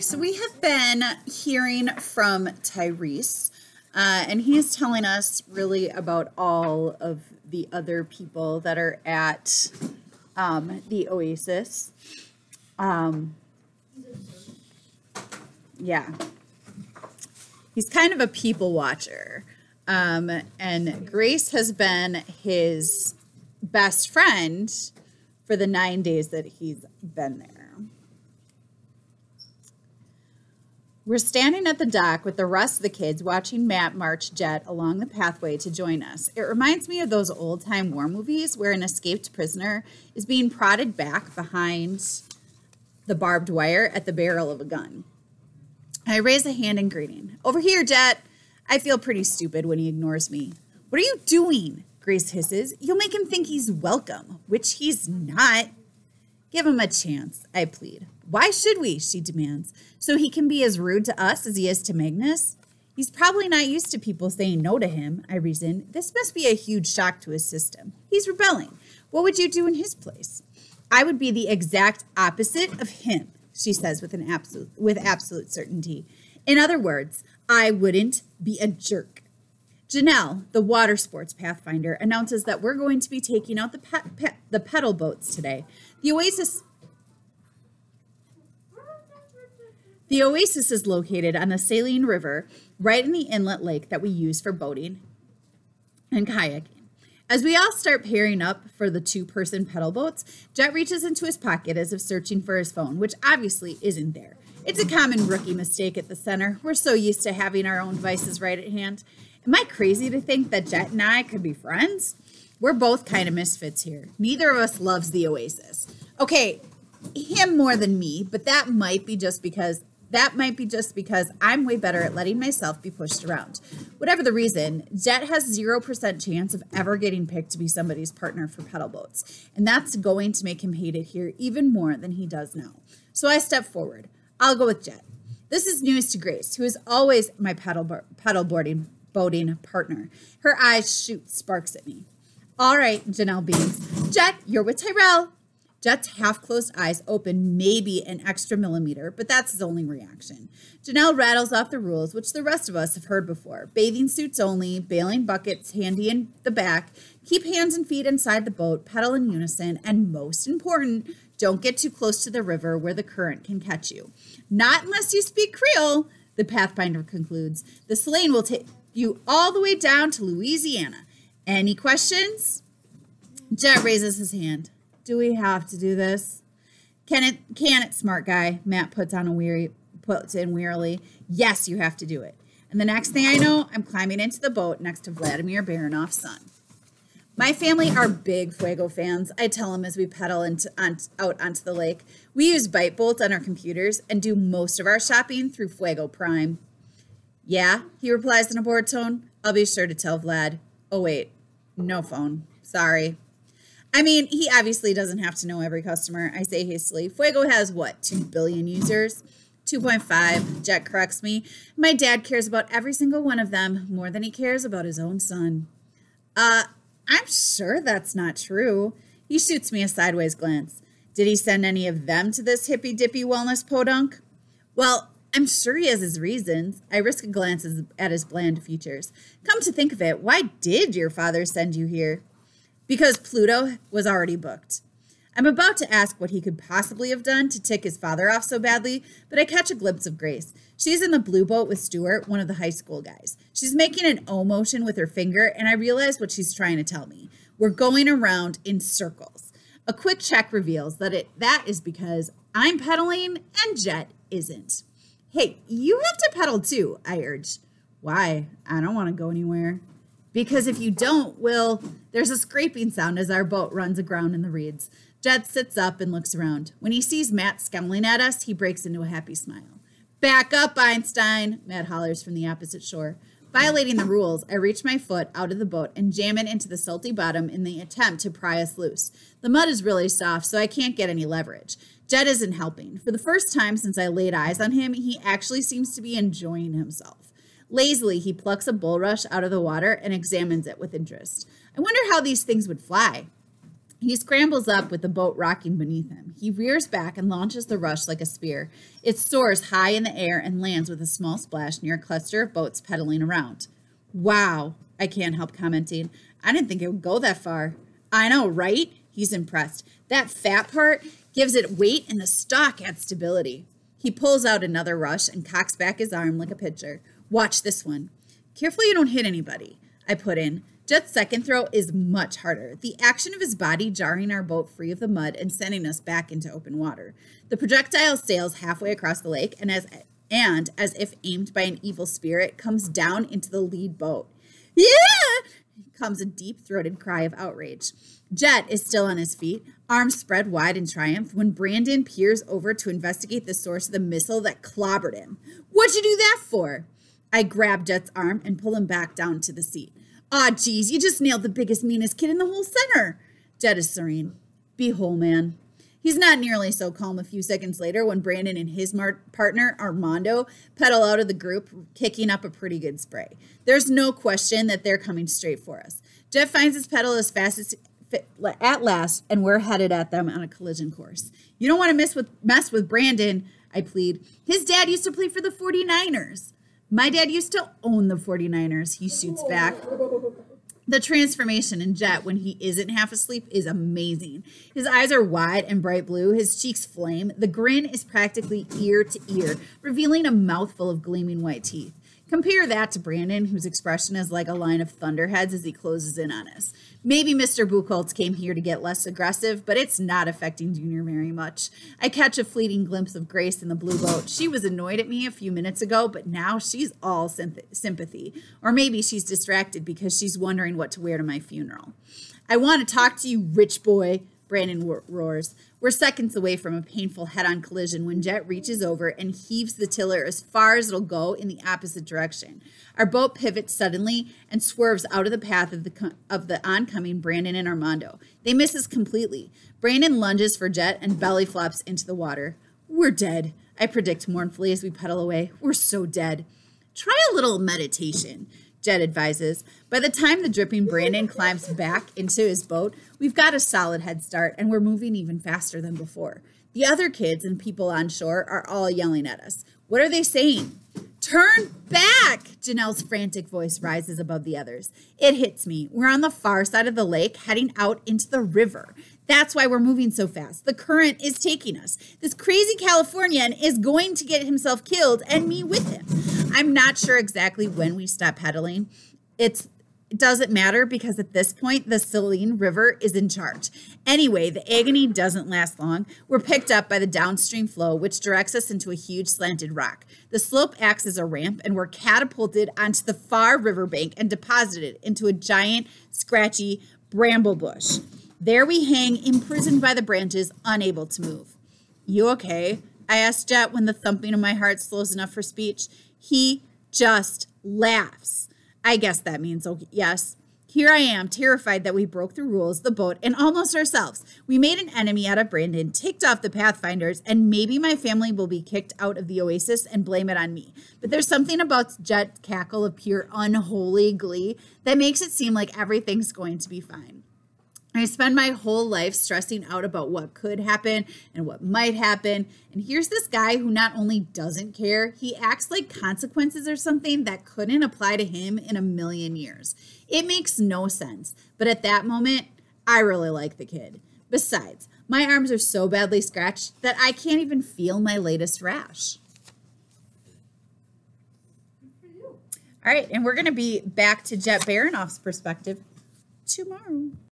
So we have been hearing from Tyrese, and he is telling us really about all of the other people that are at the Oasis. Yeah. He's kind of a people watcher. And Grace has been his best friend for the 9 days that he's been there. We're standing at the dock with the rest of the kids watching Matt march Jet along the pathway to join us. It reminds me of those old-time war movies where an escaped prisoner is being prodded back behind the barbed wire at the barrel of a gun. I raise a hand in greeting. Over here, Jet. I feel pretty stupid when he ignores me. What are you doing? Grace hisses. You'll make him think he's welcome, which he's not. Give him a chance, I plead. Why should we? She demands. So he can be as rude to us as he is to Magnus? He's probably not used to people saying no to him, I reason. This must be a huge shock to his system. He's rebelling. What would you do in his place? I would be the exact opposite of him, she says with absolute certainty. In other words, I wouldn't be a jerk. Janelle, the water sports pathfinder, announces that we're going to be taking out the pedal boats today. The Oasis is located on the Saline River, right in the inlet lake that we use for boating and kayaking. As we all start pairing up for the two-person pedal boats, Jet reaches into his pocket as if searching for his phone, which obviously isn't there. It's a common rookie mistake at the center. We're so used to having our own devices right at hand. Am I crazy to think that Jet and I could be friends? We're both kind of misfits here. Neither of us loves the Oasis. Okay, him more than me, but that might be just because I'm way better at letting myself be pushed around. Whatever the reason, Jet has 0% chance of ever getting picked to be somebody's partner for pedal boats. And that's going to make him hate it here even more than he does now. So I step forward. I'll go with Jet. This is news to Grace, who is always my boating partner. Her eyes shoot sparks at me. All right, Janelle beams. Jet, you're with Tyrell. Jet's half-closed eyes open maybe an extra millimeter, but that's his only reaction. Janelle rattles off the rules, which the rest of us have heard before. Bathing suits only, bailing buckets handy in the back, keep hands and feet inside the boat, pedal in unison, and most important, don't get too close to the river where the current can catch you. Not unless you speak Creole, the Pathfinder concludes. The Saline will take you all the way down to Louisiana. Any questions? Jet raises his hand. Do we have to do this? Can it, smart guy? Matt puts in wearily. Yes, you have to do it. And the next thing I know, I'm climbing into the boat next to Vladimir Baronov's son. My family are big Fuego fans, I tell him as we pedal out onto the lake. We use Byte Bolt on our computers and do most of our shopping through Fuego Prime. Yeah, he replies in a bored tone. I'll be sure to tell Vlad. Oh, wait, no phone. Sorry. I mean, he obviously doesn't have to know every customer, I say hastily. Fuego has, 2 billion users? 2.5, Jet corrects me. My dad cares about every single one of them more than he cares about his own son. I'm sure that's not true. He shoots me a sideways glance. Did he send any of them to this hippy-dippy wellness podunk? Well, I'm sure he has his reasons. I risk a glance at his bland features. Come to think of it, why did your father send you here? Because Pluto was already booked. I'm about to ask what he could possibly have done to tick his father off so badly, but I catch a glimpse of Grace. She's in the blue boat with Stuart, one of the high school guys. She's making an O motion with her finger, and I realize what she's trying to tell me. We're going around in circles. A quick check reveals that is because I'm pedaling and Jet isn't. Hey, you have to pedal too, I urge. Why? I don't want to go anywhere. Because if you don't, there's a scraping sound as our boat runs aground in the reeds. Jet sits up and looks around. When he sees Matt scowling at us, he breaks into a happy smile. Back up, Einstein, Matt hollers from the opposite shore. Violating the rules, I reach my foot out of the boat and jam it into the salty bottom in the attempt to pry us loose. The mud is really soft, so I can't get any leverage. Jet isn't helping. For the first time since I laid eyes on him, he actually seems to be enjoying himself. Lazily, he plucks a bulrush out of the water and examines it with interest. I wonder how these things would fly. He scrambles up with the boat rocking beneath him. He rears back and launches the rush like a spear. It soars high in the air and lands with a small splash near a cluster of boats pedaling around. Wow, I can't help commenting. I didn't think it would go that far. I know, right? He's impressed. That fat part gives it weight and the stalk adds stability. He pulls out another rush and cocks back his arm like a pitcher. Watch this one. Careful you don't hit anybody, I put in. Jet's second throw is much harder, the action of his body jarring our boat free of the mud and sending us back into open water. The projectile sails halfway across the lake and as if aimed by an evil spirit, comes down into the lead boat. Yeah! Comes a deep-throated cry of outrage. Jet is still on his feet, arms spread wide in triumph, when Brandon peers over to investigate the source of the missile that clobbered him. What'd you do that for? I grab Jet's arm and pull him back down to the seat. Aw, geez, you just nailed the biggest, meanest kid in the whole center. Jet is serene. Be whole, man. He's not nearly so calm a few seconds later when Brandon and his partner, Armando, pedal out of the group, kicking up a pretty good spray. There's no question that they're coming straight for us. Jet finds his pedal as fast as at last, and we're headed at them on a collision course. You don't want to mess with Brandon, I plead. His dad used to play for the 49ers. My dad used to own the 49ers, he shoots back. The transformation in Jet when he isn't half asleep is amazing. His eyes are wide and bright blue, his cheeks flame. The grin is practically ear to ear, revealing a mouthful of gleaming white teeth. Compare that to Brandon, whose expression is like a line of thunderheads as he closes in on us. Maybe Mr. Buchholz came here to get less aggressive, but it's not affecting Junior very much. I catch a fleeting glimpse of Grace in the blue boat. She was annoyed at me a few minutes ago, but now she's all sympathy. Or maybe she's distracted because she's wondering what to wear to my funeral. I want to talk to you, rich boy, Brandon roars. We're seconds away from a painful head-on collision when Jet reaches over and heaves the tiller as far as it'll go in the opposite direction. Our boat pivots suddenly and swerves out of the path of the oncoming Brandon and Armando. They miss us completely. Brandon lunges for Jet and belly flops into the water. We're dead, I predict mournfully as we pedal away. We're so dead. Try a little meditation, Jet advises. By the time the dripping Brandon climbs back into his boat, we've got a solid head start and we're moving even faster than before. The other kids and people on shore are all yelling at us. What are they saying? Turn back! Janelle's frantic voice rises above the others. It hits me. We're on the far side of the lake, heading out into the river. That's why we're moving so fast. The current is taking us. This crazy Californian is going to get himself killed and me with him. I'm not sure exactly when we stop pedaling. It doesn't matter because at this point, the Saline River is in charge. Anyway, the agony doesn't last long. We're picked up by the downstream flow, which directs us into a huge slanted rock. The slope acts as a ramp, and we're catapulted onto the far riverbank and deposited into a giant, scratchy bramble bush. There we hang, imprisoned by the branches, unable to move. You okay? I asked Jet when the thumping of my heart slows enough for speech. He just laughs. I guess that means yes. Here I am, terrified that we broke the rules, the boat, and almost ourselves. We made an enemy out of Brandon, ticked off the Pathfinders, and maybe my family will be kicked out of the Oasis and blame it on me. But there's something about Jet's cackle of pure unholy glee that makes it seem like everything's going to be fine. I spend my whole life stressing out about what could happen and what might happen. And here's this guy who not only doesn't care, he acts like consequences are something that couldn't apply to him in a million years. It makes no sense. But at that moment, I really like the kid. Besides, my arms are so badly scratched that I can't even feel my latest rash. All right, and we're going to be back to Jet Baranoff's perspective tomorrow.